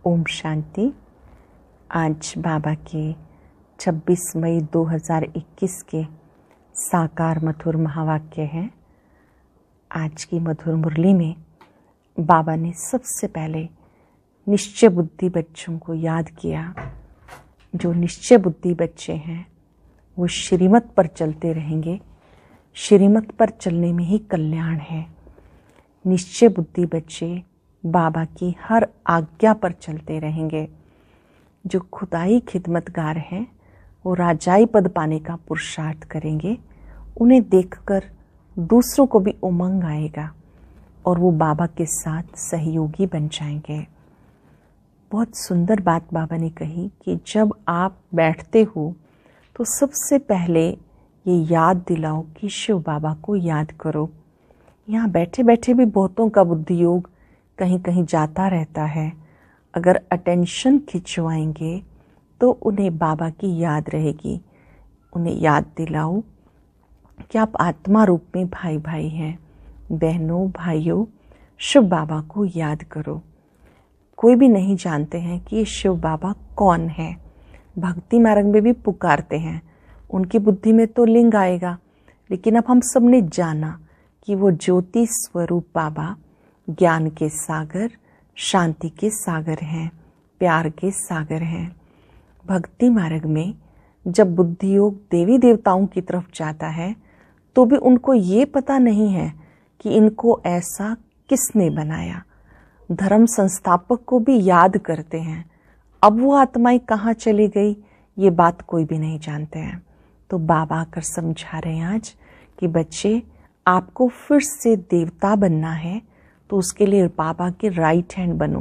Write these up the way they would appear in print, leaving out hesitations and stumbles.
ओम शांति। आज बाबा के 26 मई 2021 के साकार मधुर महावाक्य हैं। आज की मधुर मुरली में बाबा ने सबसे पहले निश्चय बुद्धि बच्चों को याद किया। जो निश्चय बुद्धि बच्चे हैं वो श्रीमत पर चलते रहेंगे। श्रीमत पर चलने में ही कल्याण है। निश्चय बुद्धि बच्चे बाबा की हर आज्ञा पर चलते रहेंगे। जो खुदाई खिदमतगार हैं वो राजाई पद पाने का पुरुषार्थ करेंगे। उन्हें देखकर दूसरों को भी उमंग आएगा और वो बाबा के साथ सहयोगी बन जाएंगे। बहुत सुंदर बात बाबा ने कही कि जब आप बैठते हो तो सबसे पहले ये याद दिलाओ कि शिव बाबा को याद करो। यहाँ बैठे बैठे भी बहुतों का बुद्धि योग कहीं कहीं जाता रहता है। अगर अटेंशन खिंचवाएंगे तो उन्हें बाबा की याद रहेगी। उन्हें याद दिलाओ कि आप आत्मा रूप में भाई भाई हैं। बहनों भाइयों, शिव बाबा को याद करो। कोई भी नहीं जानते हैं कि ये शिव बाबा कौन है। भक्ति मार्ग में भी पुकारते हैं, उनकी बुद्धि में तो लिंग आएगा, लेकिन अब हम सब ने जाना कि वो ज्योति स्वरूप बाबा ज्ञान के सागर, शांति के सागर हैं, प्यार के सागर हैं। भक्ति मार्ग में जब बुद्धि योग देवी देवताओं की तरफ जाता है तो भी उनको ये पता नहीं है कि इनको ऐसा किसने बनाया। धर्म संस्थापक को भी याद करते हैं, अब वो आत्माएं कहाँ चली गई ये बात कोई भी नहीं जानते हैं। तो बाबा आकर समझा रहे हैं आज कि बच्चे आपको फिर से देवता बनना है तो उसके लिए बाबा के राइट हैंड बनो,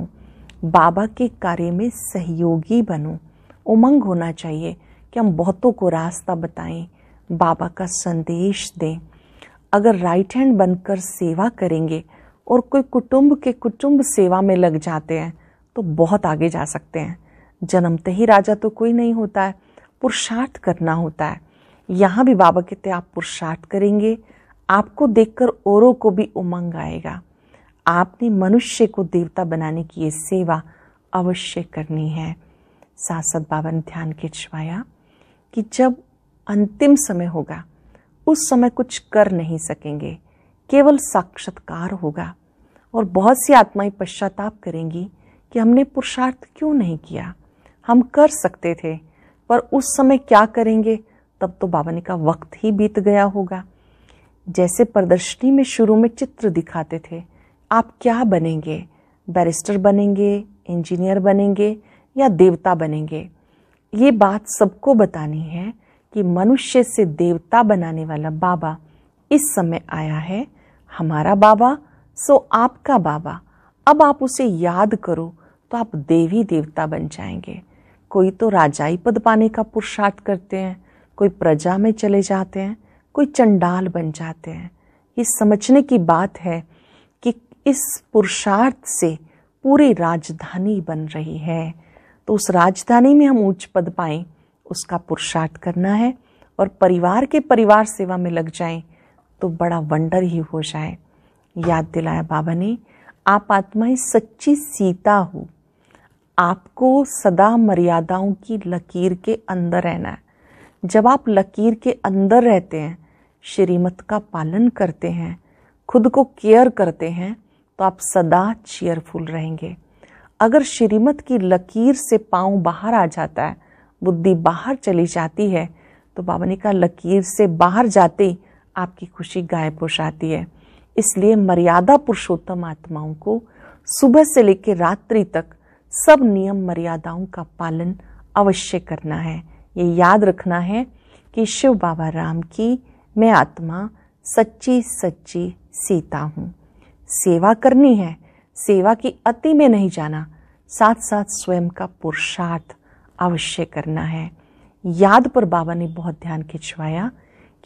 बाबा के कार्य में सहयोगी बनो। उमंग होना चाहिए कि हम बहुतों को रास्ता बताएं, बाबा का संदेश दें। अगर राइट हैंड बनकर सेवा करेंगे और कोई कुटुंब के कुटुंब सेवा में लग जाते हैं तो बहुत आगे जा सकते हैं। जन्मते ही राजा तो कोई नहीं होता है, पुरुषार्थ करना होता है। यहाँ भी बाबा कहते हैं आप पुरुषार्थ करेंगे, आपको देखकर औरों को भी उमंग आएगा। आपने मनुष्य को देवता बनाने की ये सेवा अवश्य करनी है। साथ साथ बाबा ने ध्यान खिंचवाया कि जब अंतिम समय होगा उस समय कुछ कर नहीं सकेंगे, केवल साक्षात्कार होगा। और बहुत सी आत्माएं पश्चाताप करेंगी कि हमने पुरुषार्थ क्यों नहीं किया। हम कर सकते थे पर उस समय क्या करेंगे, तब तो बाबा ने कहा वक्त ही बीत गया होगा। जैसे प्रदर्शनी में शुरू में चित्र दिखाते थे, आप क्या बनेंगे, बैरिस्टर बनेंगे, इंजीनियर बनेंगे या देवता बनेंगे। ये बात सबको बतानी है कि मनुष्य से देवता बनाने वाला बाबा इस समय आया है। हमारा बाबा सो आपका बाबा। अब आप उसे याद करो तो आप देवी देवता बन जाएंगे। कोई तो राजाई पद पाने का पुरुषार्थ करते हैं, कोई प्रजा में चले जाते हैं, कोई चंडाल बन जाते हैं। ये समझने की बात है कि इस पुरुषार्थ से पूरी राजधानी बन रही है। तो उस राजधानी में हम उच्च पद पाएं, उसका पुरुषार्थ करना है और परिवार के परिवार सेवा में लग जाएं तो बड़ा वंडर ही हो जाए। याद दिलाया बाबा ने, आप आत्माएं सच्ची सीता हो। आपको सदा मर्यादाओं की लकीर के अंदर रहना है। जब आप लकीर के अंदर रहते हैं, श्रीमत का पालन करते हैं, खुद को केयर करते हैं तो आप सदा चीयरफुल रहेंगे। अगर श्रीमत की लकीर से पांव बाहर आ जाता है, बुद्धि बाहर चली जाती है, तो बाबा ने कहा लकीर से बाहर जाते ही आपकी खुशी गायब हो जाती है। इसलिए मर्यादा पुरुषोत्तम आत्माओं को सुबह से लेकर रात्रि तक सब नियम मर्यादाओं का पालन अवश्य करना है। ये याद रखना है कि शिव बाबा राम की मैं आत्मा सच्ची सच्ची सीता हूँ। सेवा करनी है, सेवा की अति में नहीं जाना, साथ साथ स्वयं का पुरुषार्थ अवश्य करना है। याद पर बाबा ने बहुत ध्यान खिंचवाया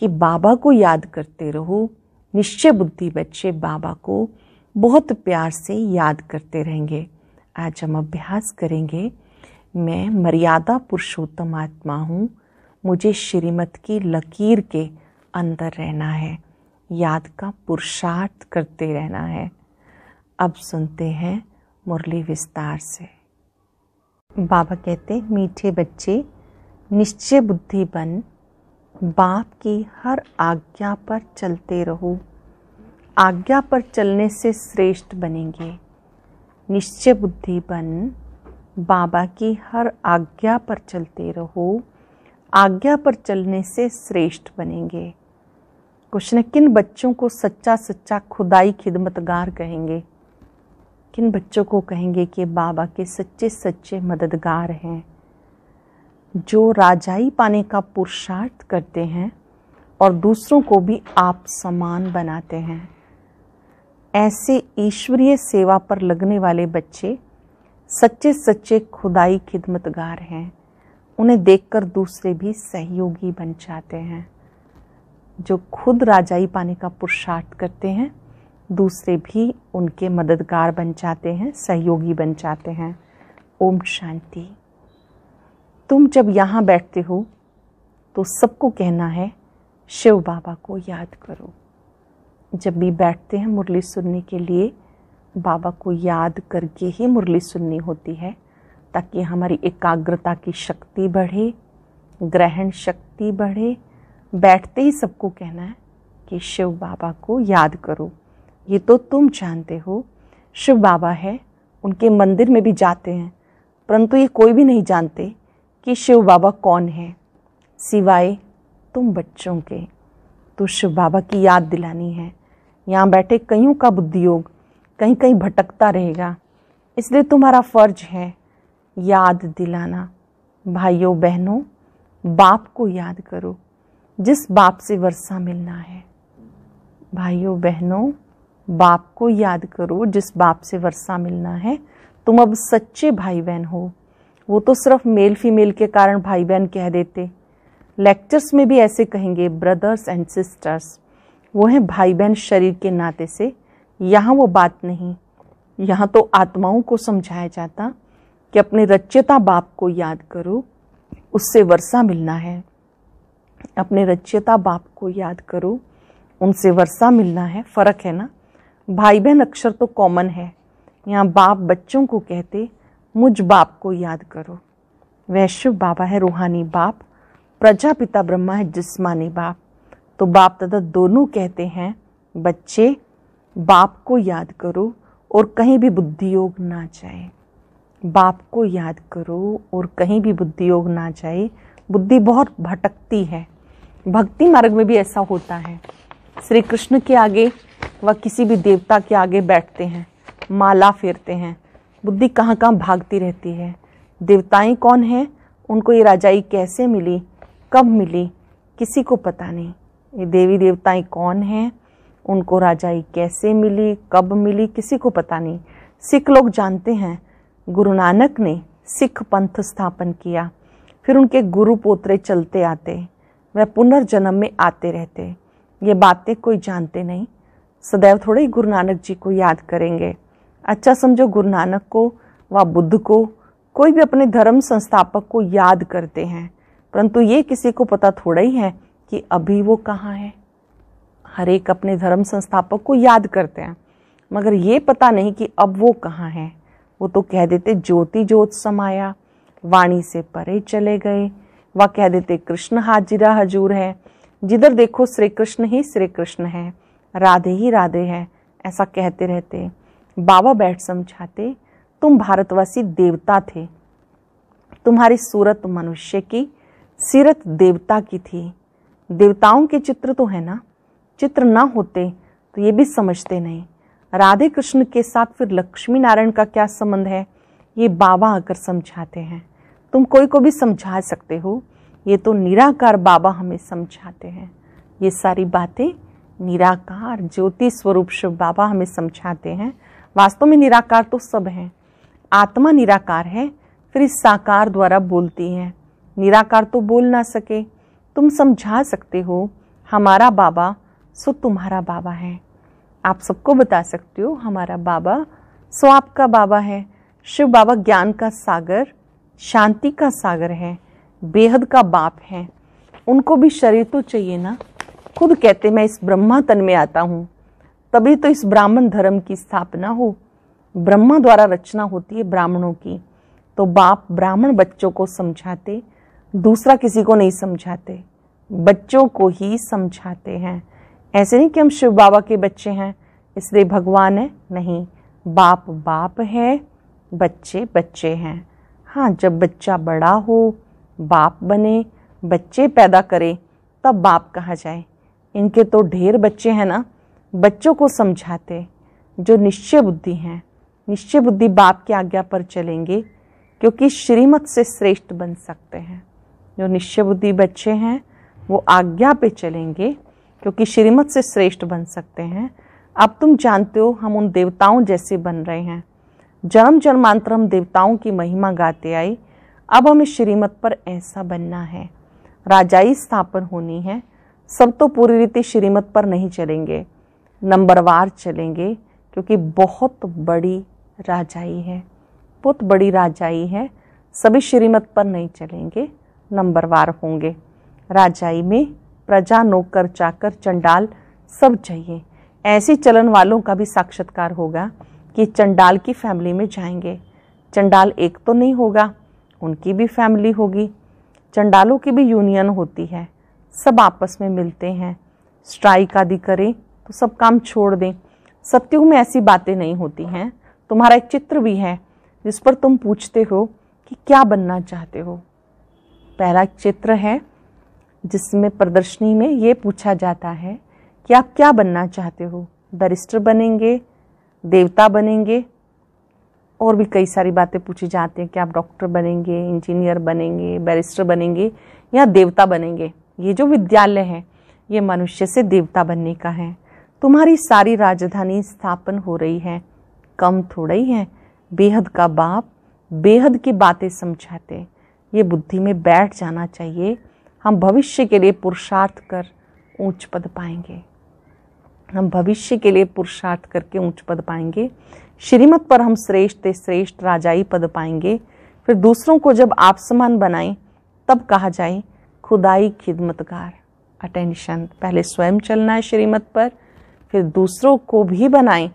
कि बाबा को याद करते रहो। निश्चय बुद्धि बच्चे बाबा को बहुत प्यार से याद करते रहेंगे। आज हम अभ्यास करेंगे, मैं मर्यादा पुरुषोत्तम आत्मा हूँ, मुझे श्रीमत की लकीर के अंदर रहना है। याद का पुरुषार्थ करते रहना है। अब सुनते हैं मुरली विस्तार से। बाबा कहते, मीठे बच्चे निश्चय बुद्धि बन, बाप की हर आज्ञा पर चलते रहो। आज्ञा पर चलने से श्रेष्ठ बनेंगे। निश्चय बुद्धि बन, बाबा की हर आज्ञा पर चलते रहो। आज्ञा पर चलने से श्रेष्ठ बनेंगे। कुछ न किन बच्चों को सच्चा सच्चा खुदाई खिदमतगार कहेंगे, किन बच्चों को कहेंगे कि बाबा के सच्चे सच्चे मददगार हैं, जो राजाई पाने का पुरुषार्थ करते हैं और दूसरों को भी आप समान बनाते हैं। ऐसे ईश्वरीय सेवा पर लगने वाले बच्चे सच्चे सच्चे खुदाई खिदमतगार हैं। उन्हें देखकर दूसरे भी सहयोगी बन जाते हैं। जो खुद राजाई पाने का पुरुषार्थ करते हैं, दूसरे भी उनके मददगार बन जाते हैं, सहयोगी बन जाते हैं। ओम शांति। तुम जब यहाँ बैठते हो तो सबको कहना है, शिव बाबा को याद करो। जब भी बैठते हैं मुरली सुनने के लिए, बाबा को याद करके ही मुरली सुननी होती है, ताकि हमारी एकाग्रता की शक्ति बढ़े, ग्रहण शक्ति बढ़े। बैठते ही सबको कहना है कि शिव बाबा को याद करो। ये तो तुम जानते हो, शिव बाबा है, उनके मंदिर में भी जाते हैं, परंतु ये कोई भी नहीं जानते कि शिव बाबा कौन है, सिवाय तुम बच्चों के। तो शिव बाबा की याद दिलानी है। यहाँ बैठे कईयों का बुद्धि योग कहीं कहीं भटकता रहेगा, इसलिए तुम्हारा फर्ज है याद दिलाना। भाइयों बहनों, बाप को याद करो, जिस बाप से वर्षा मिलना है। भाइयों बहनों, बाप को याद करो, जिस बाप से वर्षा मिलना है। तुम अब सच्चे भाई बहन हो। वो तो सिर्फ मेल फीमेल के कारण भाई बहन कह देते, लेक्चर्स में भी ऐसे कहेंगे, ब्रदर्स एंड सिस्टर्स। वो हैं भाई बहन शरीर के नाते से। यहाँ वो बात नहीं। यहाँ तो आत्माओं को समझाया जाता कि अपने रच्यता बाप को याद करो, उससे वर्षा मिलना है। अपने रच्यता बाप को याद करो, उनसे वर्षा मिलना है। फर्क है ना, भाई बहन अक्षर तो कॉमन है। यहाँ बाप बच्चों को कहते, मुझ बाप को याद करो। वह शिव बाबा है रूहानी बाप, प्रजापिता ब्रह्मा है जिस्मानी बाप। तो बाप दादा दोनों कहते हैं, बच्चे बाप को याद करो और कहीं भी बुद्धि योग ना जाए। बाप को याद करो और कहीं भी बुद्धि योग ना जाए। बुद्धि बहुत भटकती है। भक्ति मार्ग में भी ऐसा होता है। श्री कृष्ण के आगे व किसी भी देवता के आगे बैठते हैं, माला फेरते हैं, बुद्धि कहाँ कहाँ भागती रहती है। देवताएं कौन हैं, उनको ये राजाई कैसे मिली, कब मिली, किसी को पता नहीं। ये देवी देवताएं कौन हैं, उनको राजाई कैसे मिली, कब मिली, किसी को पता नहीं। सिख लोग जानते हैं, गुरु नानक ने सिख पंथ स्थापन किया, फिर उनके गुरु पोतरे चलते आते, वह पुनर्जन्म में आते रहते। ये बातें कोई जानते नहीं। सदैव थोड़े ही गुरु नानक जी को याद करेंगे। अच्छा समझो, गुरु नानक को व बुद्ध को, कोई भी अपने धर्म संस्थापक को याद करते हैं, परंतु ये किसी को पता थोड़ा ही है कि अभी वो कहाँ है। हर एक अपने धर्म संस्थापक को याद करते हैं, मगर ये पता नहीं कि अब वो कहाँ है। वो तो कह देते ज्योति ज्योत समाया, वाणी से परे चले गए, वह कह देते कृष्ण हाजिरा हजूर है, जिधर देखो श्री कृष्ण ही श्री कृष्ण है, राधे ही राधे है, ऐसा कहते रहते। बाबा बैठ समझाते, तुम भारतवासी देवता थे, तुम्हारी सूरत मनुष्य की, सीरत देवता की थी। देवताओं के चित्र तो है ना, चित्र ना होते तो ये भी समझते नहीं। राधे कृष्ण के साथ फिर लक्ष्मी नारायण का क्या संबंध है, ये बाबा आकर समझाते हैं। तुम कोई को भी समझा सकते हो, ये तो निराकार बाबा हमें समझाते हैं। ये सारी बातें निराकार ज्योति स्वरूप शिव बाबा हमें समझाते हैं। वास्तव में निराकार तो सब हैं। आत्मा निराकार है, फिर इस साकार द्वारा बोलती है। निराकार तो बोल ना सके, तुम समझा सकते हो। हमारा बाबा सो तुम्हारा बाबा है। आप सबको बता सकते हो, हमारा बाबा सो आपका बाबा है। शिव बाबा ज्ञान का सागर, शांति का सागर है, बेहद का बाप है। उनको भी शरीर तो चाहिए ना। खुद कहते मैं इस ब्रह्मा तन में आता हूँ, तभी तो इस ब्राह्मण धर्म की स्थापना हो। ब्रह्मा द्वारा रचना होती है ब्राह्मणों की, तो बाप ब्राह्मण बच्चों को समझाते, दूसरा किसी को नहीं समझाते, बच्चों को ही समझाते हैं। ऐसे नहीं कि हम शिव बाबा के बच्चे हैं इसलिए भगवान है, नहीं, बाप बाप है, बच्चे बच्चे हैं। हाँ, जब बच्चा बड़ा हो, बाप बने, बच्चे पैदा करे, तब बाप कहा जाए। इनके तो ढेर बच्चे हैं ना, बच्चों को समझाते। जो निश्चय बुद्धि हैं, निश्चय बुद्धि बाप की आज्ञा पर चलेंगे क्योंकि श्रीमत से श्रेष्ठ बन सकते हैं। जो निश्चय बुद्धि बच्चे हैं वो आज्ञा पे चलेंगे क्योंकि श्रीमत से श्रेष्ठ बन सकते हैं। अब तुम जानते हो हम उन देवताओं जैसे बन रहे हैं। जन्म जन्मांतर हम देवताओं की महिमा गाते आए, अब हमें श्रीमत पर ऐसा बनना है। राजाई स्थापन होनी है। सब तो पूरी रीति श्रीमत पर नहीं चलेंगे, नंबरवार चलेंगे क्योंकि बहुत बड़ी राजाई है, बहुत बड़ी राजाई है। सभी श्रीमत पर नहीं चलेंगे, नंबरवार होंगे। राजाई में प्रजा, नौकर, चाकर, चंडाल सब चाहिए। ऐसी चलन वालों का भी साक्षात्कार होगा कि चंडाल की फैमिली में जाएंगे। चंडाल एक तो नहीं होगा, उनकी भी फैमिली होगी। चंडालों की भी यूनियन होती है, सब आपस में मिलते हैं। स्ट्राइक आदि करें तो सब काम छोड़ दें। सत्युग में ऐसी बातें नहीं होती हैं। तुम्हारा एक चित्र भी है जिस पर तुम पूछते हो कि क्या बनना चाहते हो। पहला चित्र है जिसमें प्रदर्शनी में ये पूछा जाता है कि आप क्या बनना चाहते हो। बैरिस्टर बनेंगे, देवता बनेंगे, और भी कई सारी बातें पूछी जाती हैं कि आप डॉक्टर बनेंगे, इंजीनियर बनेंगे, बैरिस्टर बनेंगे या देवता बनेंगे। ये जो विद्यालय है ये मनुष्य से देवता बनने का है। तुम्हारी सारी राजधानी स्थापन हो रही है, कम थोड़ा ही है। बेहद का बाप बेहद की बातें समझाते, ये बुद्धि में बैठ जाना चाहिए। हम भविष्य के लिए पुरुषार्थ कर ऊंच पद पाएंगे। हम भविष्य के लिए पुरुषार्थ करके ऊंच पद पाएंगे। श्रीमत पर हम श्रेष्ठ श्रेष्ठ राजाई पद पाएंगे। फिर दूसरों को जब आप समान बनाएं तब कहा जाए खुदाई खिदमतगार। अटेंशन, पहले स्वयं चलना है श्रीमत पर, फिर दूसरों को भी बनाएं,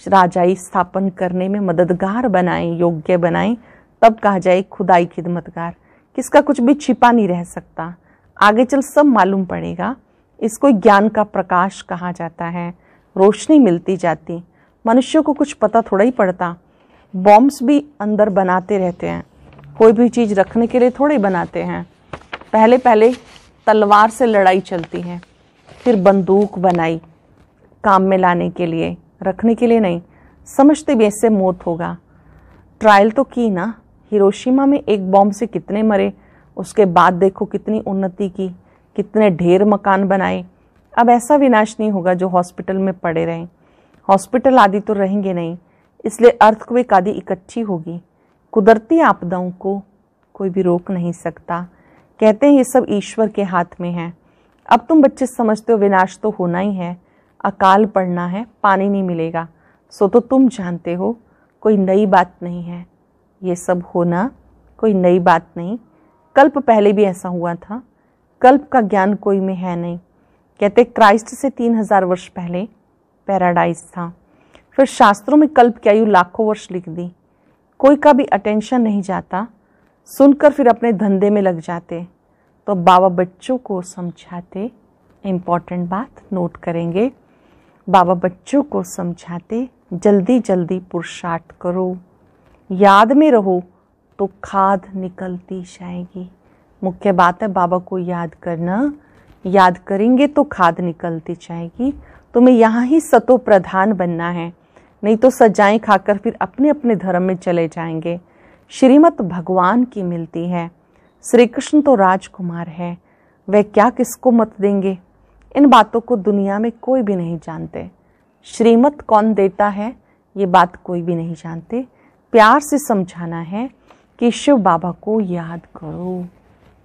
राजाई स्थापन करने में मददगार बनाएं, योग्य बनाएं, तब कहा जाए खुदाई खिदमतगार। किसका कुछ भी छिपा नहीं रह सकता, आगे चल सब मालूम पड़ेगा। इसको ज्ञान का प्रकाश कहा जाता है। रोशनी मिलती जाती, मनुष्यों को कुछ पता थोड़ा ही पड़ता। बॉम्ब्स भी अंदर बनाते रहते हैं, कोई भी चीज़ रखने के लिए थोड़े बनाते हैं। पहले पहले तलवार से लड़ाई चलती है, फिर बंदूक बनाई काम में लाने के लिए, रखने के लिए नहीं। समझते भी ऐसे मौत होगा। ट्रायल तो की ना, हिरोशिमा में एक बॉम्ब से कितने मरे, उसके बाद देखो कितनी उन्नति की, कितने ढेर मकान बनाए। अब ऐसा विनाश नहीं होगा जो हॉस्पिटल में पड़े रहें। हॉस्पिटल आदि तो रहेंगे नहीं, इसलिए अर्थक्वेक आदि इकट्ठी होगी। कुदरती आपदाओं को कोई भी रोक नहीं सकता। कहते हैं ये सब ईश्वर के हाथ में है। अब तुम बच्चे समझते हो विनाश तो होना ही है, अकाल पड़ना है, पानी नहीं मिलेगा, सो तो तुम जानते हो कोई नई बात नहीं है। ये सब होना कोई नई बात नहीं, कल्प पहले भी ऐसा हुआ था। कल्प का ज्ञान कोई में है नहीं। कहते क्राइस्ट से 3000 वर्ष पहले पैराडाइज था। फिर शास्त्रों में कल्प की आयु लाखों वर्ष लिख दी। कोई का भी अटेंशन नहीं जाता, सुनकर फिर अपने धंधे में लग जाते। तो बाबा बच्चों को समझाते, इम्पॉर्टेंट बात नोट करेंगे, बाबा बच्चों को समझाते जल्दी जल्दी पुरुषार्थ करो, याद में रहो तो खाद निकलती जाएगी। मुख्य बात है बाबा को याद करना, याद करेंगे तो खाद निकलती जाएगी। तुम्हें यहाँ ही सतो प्रधान बनना है, नहीं तो सजाएं खाकर फिर अपने अपने धर्म में चले जाएंगे। श्रीमत भगवान की मिलती है, श्री कृष्ण तो राजकुमार है, वह क्या किसको मत देंगे। इन बातों को दुनिया में कोई भी नहीं जानते। श्रीमत कौन देता है ये बात कोई भी नहीं जानते। प्यार से समझाना है कि शिव बाबा को याद करो,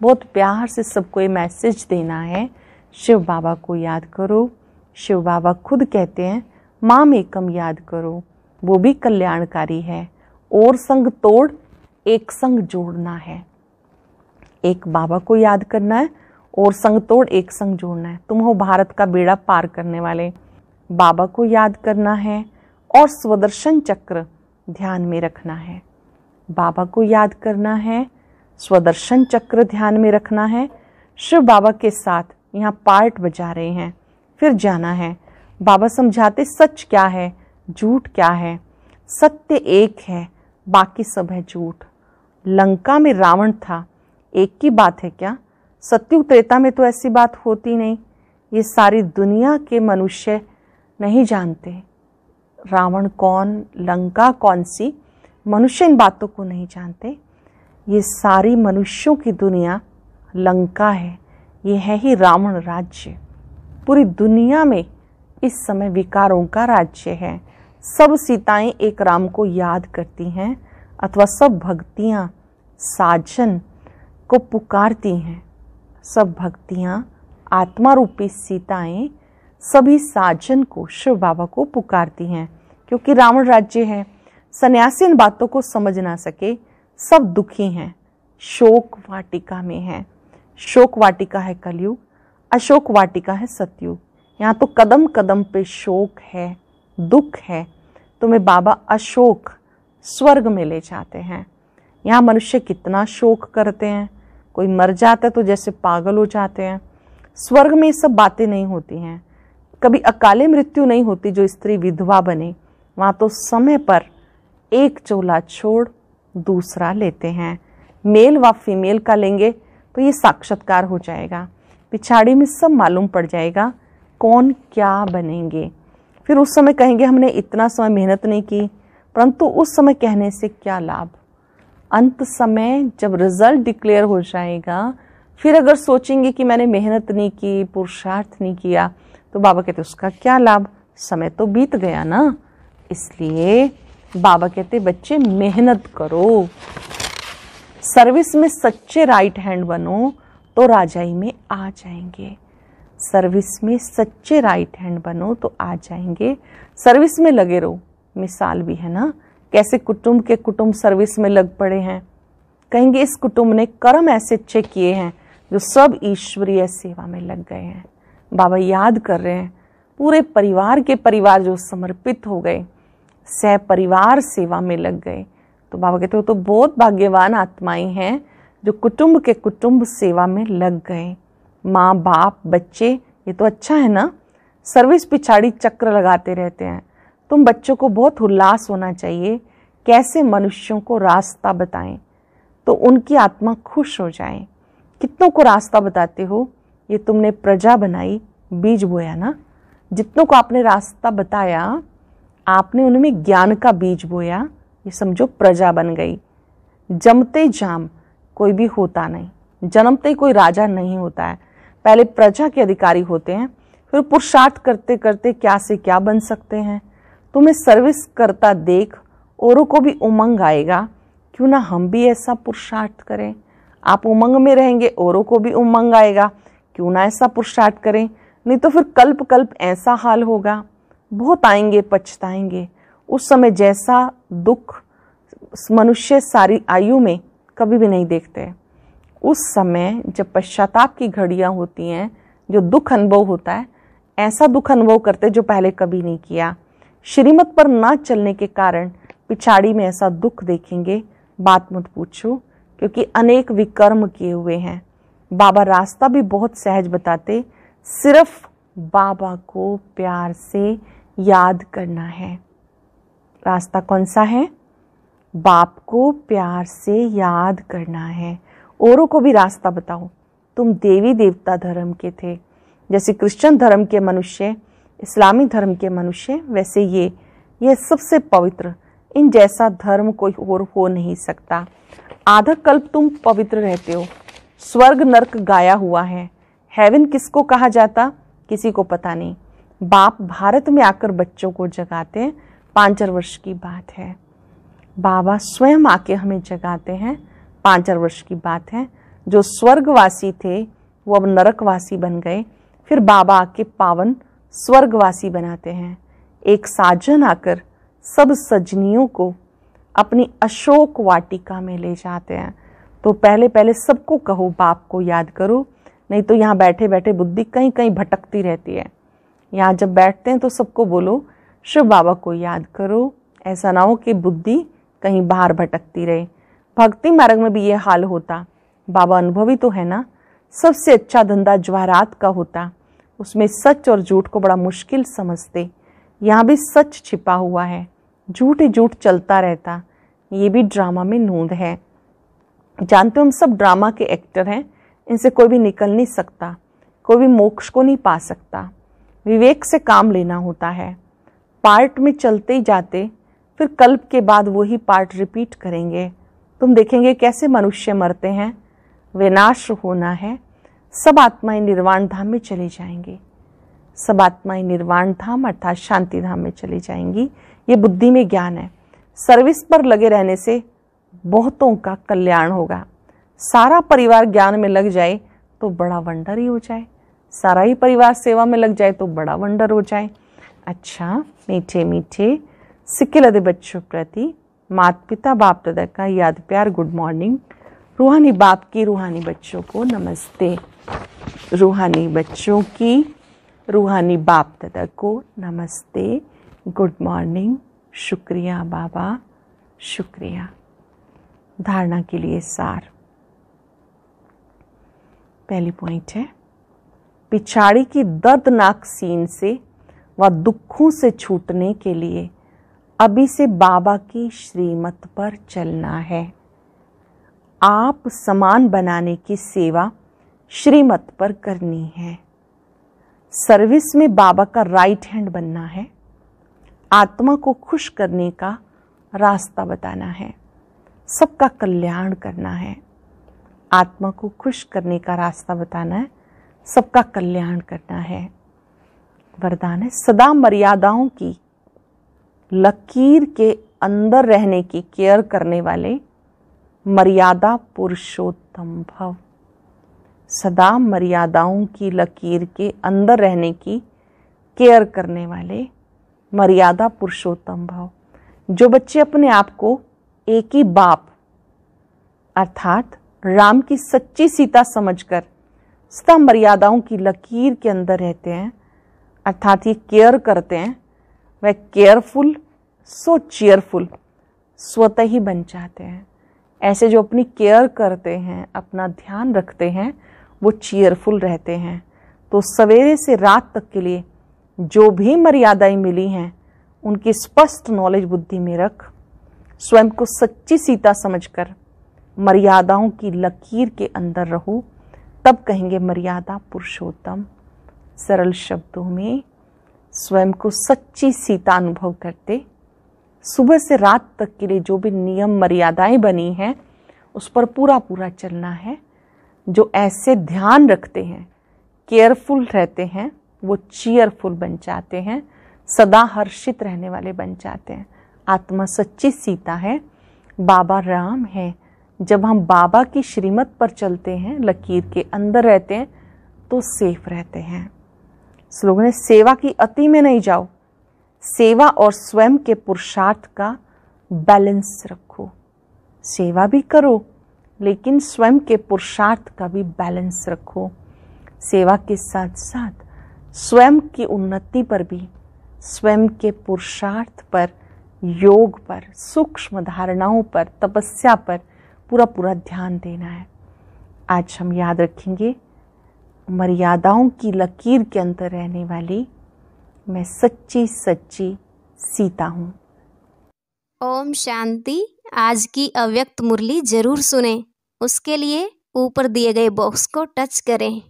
बहुत प्यार से सबको ये मैसेज देना है, शिव बाबा को याद करो। शिव बाबा खुद कहते हैं माम एकम याद करो, वो भी कल्याणकारी है। और संग तोड़ एक संग जोड़ना है। एक बाबा को याद करना है और संग तोड़ एक संग जोड़ना है। तुम हो भारत का बेड़ा पार करने वाले, बाबा को याद करना है और स्वदर्शन चक्र ध्यान में रखना है। बाबा को याद करना है, स्वदर्शन चक्र ध्यान में रखना है, शिव बाबा के साथ यहाँ पार्ट बजा रहे हैं, फिर जाना है। बाबा समझाते सच क्या है, झूठ क्या है। सत्य एक है, बाकी सब है झूठ। लंका में रावण था, एक की बात है क्या? सत्युग त्रेता में तो ऐसी बात होती नहीं। ये सारी दुनिया के मनुष्य नहीं जानते रावण कौन, लंका कौन सी। मनुष्य इन बातों को नहीं जानते। ये सारी मनुष्यों की दुनिया लंका है, ये है ही रावण राज्य। पूरी दुनिया में इस समय विकारों का राज्य है। सब सीताएं एक राम को याद करती हैं, अथवा सब भक्तियां साजन को पुकारती हैं। सब भक्तियां आत्मा रूपी सीताएं सभी साजन को, शिव बाबा को पुकारती हैं, क्योंकि रावण राज्य है। सन्यासी इन बातों को समझ ना सके, सब दुखी हैं, शोक वाटिका में हैं। शोक वाटिका है कलयुग, अशोक वाटिका है सतयुग। यहाँ तो कदम कदम पे शोक है, दुख है। तुम्हें बाबा अशोक स्वर्ग में ले जाते हैं। यहाँ मनुष्य कितना शोक करते हैं, कोई मर जाता है तो जैसे पागल हो जाते हैं। स्वर्ग में ये सब बातें नहीं होती हैं। कभी अकाले मृत्यु नहीं होती जो स्त्री विधवा बने। वहाँ तो समय पर एक चोला छोड़ दूसरा लेते हैं। मेल व फीमेल का लेंगे तो ये साक्षात्कार हो जाएगा। पिछाड़ी में सब मालूम पड़ जाएगा कौन क्या बनेंगे। फिर उस समय कहेंगे हमने इतना समय मेहनत नहीं की, परंतु उस समय कहने से क्या लाभ। अंत समय जब रिजल्ट डिक्लेयर हो जाएगा, फिर अगर सोचेंगे कि मैंने मेहनत नहीं की, पुरुषार्थ नहीं किया, तो बाबा कहते उसका क्या लाभ, समय तो बीत गया ना। इसलिए बाबा कहते बच्चे मेहनत करो, सर्विस में सच्चे राइट हैंड बनो तो राजाई में आ जाएंगे। सर्विस में सच्चे राइट हैंड बनो तो आ जाएंगे। सर्विस में लगे रहो। मिसाल भी है ना, कैसे कुटुंब के कुटुंब सर्विस में लग पड़े हैं। कहेंगे इस कुटुंब ने कर्म ऐसे अच्छे किए हैं जो सब ईश्वरीय सेवा में लग गए हैं। बाबा याद कर रहे हैं पूरे परिवार के परिवार जो समर्पित हो गए, सह परिवार सेवा में लग गए। तो बाबा कहते हो तो बहुत भाग्यवान आत्माएं हैं जो कुटुंब के कुटुंब सेवा में लग गए। माँ बाप बच्चे, ये तो अच्छा है ना। सर्विस पिछाड़ी चक्र लगाते रहते हैं। तुम बच्चों को बहुत उल्लास होना चाहिए, कैसे मनुष्यों को रास्ता बताएं तो उनकी आत्मा खुश हो जाए। कितनों को रास्ता बताते हो, ये तुमने प्रजा बनाई, बीज बोया ना। जितनों को आपने रास्ता बताया, आपने उनमें ज्ञान का बीज बोया, ये समझो प्रजा बन गई। जमते जाम कोई भी होता नहीं, जन्मते ही कोई राजा नहीं होता है। पहले प्रजा के अधिकारी होते हैं, फिर पुरुषार्थ करते करते क्या से क्या बन सकते हैं। तुम्हें सर्विस करता देख औरों को भी उमंग आएगा, क्यों ना हम भी ऐसा पुरुषार्थ करें। आप उमंग में रहेंगे, औरों को भी उमंग आएगा, क्यों ना ऐसा पुरुषार्थ करें। नहीं तो फिर कल्प कल्प ऐसा हाल होगा, बहुत आएंगे, पछताएंगे। उस समय जैसा दुख मनुष्य सारी आयु में कभी भी नहीं देखते। उस समय जब पश्चाताप की घड़ियां होती हैं, जो दुख अनुभव होता है, ऐसा दुख अनुभव करते जो पहले कभी नहीं किया। श्रीमत पर ना चलने के कारण पिछाड़ी में ऐसा दुख देखेंगे, बात मत पूछो, क्योंकि अनेक विकर्म किए हुए हैं। बाबा रास्ता भी बहुत सहज बताते, सिर्फ बाबा को प्यार से याद करना है। रास्ता कौन सा है? बाप को प्यार से याद करना है। औरों को भी रास्ता बताओ। तुम देवी देवता धर्म के थे, जैसे क्रिश्चियन धर्म के मनुष्य, इस्लामी धर्म के मनुष्य, वैसे ये सबसे पवित्र, इन जैसा धर्म कोई और हो नहीं सकता। आधा कल्प तुम पवित्र रहते हो। स्वर्ग नर्क गाया हुआ है। हेवन किसको कहा जाता, किसी को पता नहीं। बाप भारत में आकर बच्चों को जगाते हैं, 5 वर्ष की बात है। बाबा स्वयं आके हमें जगाते हैं, 5 वर्ष की बात है। जो स्वर्गवासी थे वो अब नरकवासी बन गए, फिर बाबा आके पावन स्वर्गवासी बनाते हैं। एक साजन आकर सब सजनियों को अपनी अशोक वाटिका में ले जाते हैं। तो पहले पहले सबको कहो बाप को याद करो, नहीं तो यहाँ बैठे बैठे बुद्धि कहीं कहीं भटकती रहती है। यहाँ जब बैठते हैं तो सबको बोलो शिव बाबा को याद करो, ऐसा ना हो कि बुद्धि कहीं बाहर भटकती रहे। भक्ति मार्ग में भी ये हाल होता। बाबा अनुभवी तो है ना। सबसे अच्छा धंधा जवाहरात का होता, उसमें सच और झूठ को बड़ा मुश्किल समझते। यहाँ भी सच छिपा हुआ है, झूठ ही झूठ चलता रहता। ये भी ड्रामा में नूंद है। जानते हो हम सब ड्रामा के एक्टर हैं, इनसे कोई भी निकल नहीं सकता, कोई भी मोक्ष को नहीं पा सकता। विवेक से काम लेना होता है। पार्ट में चलते ही जाते, फिर कल्प के बाद वही पार्ट रिपीट करेंगे। तुम देखेंगे कैसे मनुष्य मरते हैं। विनाश होना है। सब आत्माएं निर्वाण धाम में चली जाएंगी। सब आत्माएं निर्वाण धाम अर्थात शांति धाम में चली जाएंगी। ये बुद्धि में ज्ञान है। सर्विस पर लगे रहने से बहुतों का कल्याण होगा। सारा परिवार ज्ञान में लग जाए तो बड़ा वंडर ही हो जाए। सारा ही परिवार सेवा में लग जाए तो बड़ा वंडर हो जाए। अच्छा, मीठे मीठे सिक्किलदे बच्चों प्रति माता पिता बाप दादा का याद प्यार गुड मॉर्निंग। रूहानी बाप की रूहानी बच्चों को नमस्ते। रूहानी बच्चों की रूहानी बाप दादा को नमस्ते, गुड मॉर्निंग। शुक्रिया बाबा, शुक्रिया। धारणा के लिए सार। पहली पॉइंट है, पिछाड़ी की दर्दनाक सीन से व दुखों से छूटने के लिए अभी से बाबा की श्रीमत पर चलना है। आप समान बनाने की सेवा श्रीमत पर करनी है। सर्विस में बाबा का राइट हैंड बनना है। आत्मा को खुश करने का रास्ता बताना है। सबका कल्याण करना है। आत्मा को खुश करने का रास्ता बताना है, सबका कल्याण करना है। वरदान है, सदा मर्यादाओं की लकीर के अंदर रहने की केयर करने वाले मर्यादा पुरुषोत्तम भव। सदा मर्यादाओं की लकीर के अंदर रहने की केयर करने वाले मर्यादा पुरुषोत्तम भव। जो बच्चे अपने आप को एक ही बाप अर्थात राम की सच्ची सीता समझकर सदा मर्यादाओं की लकीर के अंदर रहते हैं, अर्थात ये केयर करते हैं, वह केयरफुल सो चीयरफुल स्वतः ही बन जाते हैं। ऐसे जो अपनी केयर करते हैं, अपना ध्यान रखते हैं, वो चीयरफुल रहते हैं। तो सवेरे से रात तक के लिए जो भी मर्यादाएं मिली हैं उनकी स्पष्ट नॉलेज बुद्धि में रख, स्वयं को सच्ची सीता समझकर मर्यादाओं की लकीर के अंदर रहो, तब कहेंगे मर्यादा पुरुषोत्तम। सरल शब्दों में स्वयं को सच्ची सीता अनुभव करते, सुबह से रात तक के लिए जो भी नियम मर्यादाएं बनी हैं उस पर पूरा पूरा चलना है। जो ऐसे ध्यान रखते हैं, केयरफुल रहते हैं, वो चीयरफुल बन जाते हैं, सदा हर्षित रहने वाले बन जाते हैं। आत्मा सच्ची सीता है, बाबा राम है। जब हम बाबा की श्रीमत पर चलते हैं, लकीर के अंदर रहते हैं, तो सेफ रहते हैं। स्लोगन है, सेवा की अति में नहीं जाओ, सेवा और स्वयं के पुरुषार्थ का बैलेंस रखो। सेवा भी करो लेकिन स्वयं के पुरुषार्थ का भी बैलेंस रखो। सेवा के साथ साथ स्वयं की उन्नति पर भी, स्वयं के पुरुषार्थ पर, योग पर, सूक्ष्म धारणाओं पर, तपस्या पर पूरा पूरा ध्यान देना है। आज हम याद रखेंगे, मर्यादाओं की लकीर के अंदर रहने वाली मैं सच्ची सच्ची सीता हूँ। ओम शांति। आज की अव्यक्त मुरली जरूर सुने। उसके लिए ऊपर दिए गए बॉक्स को टच करें।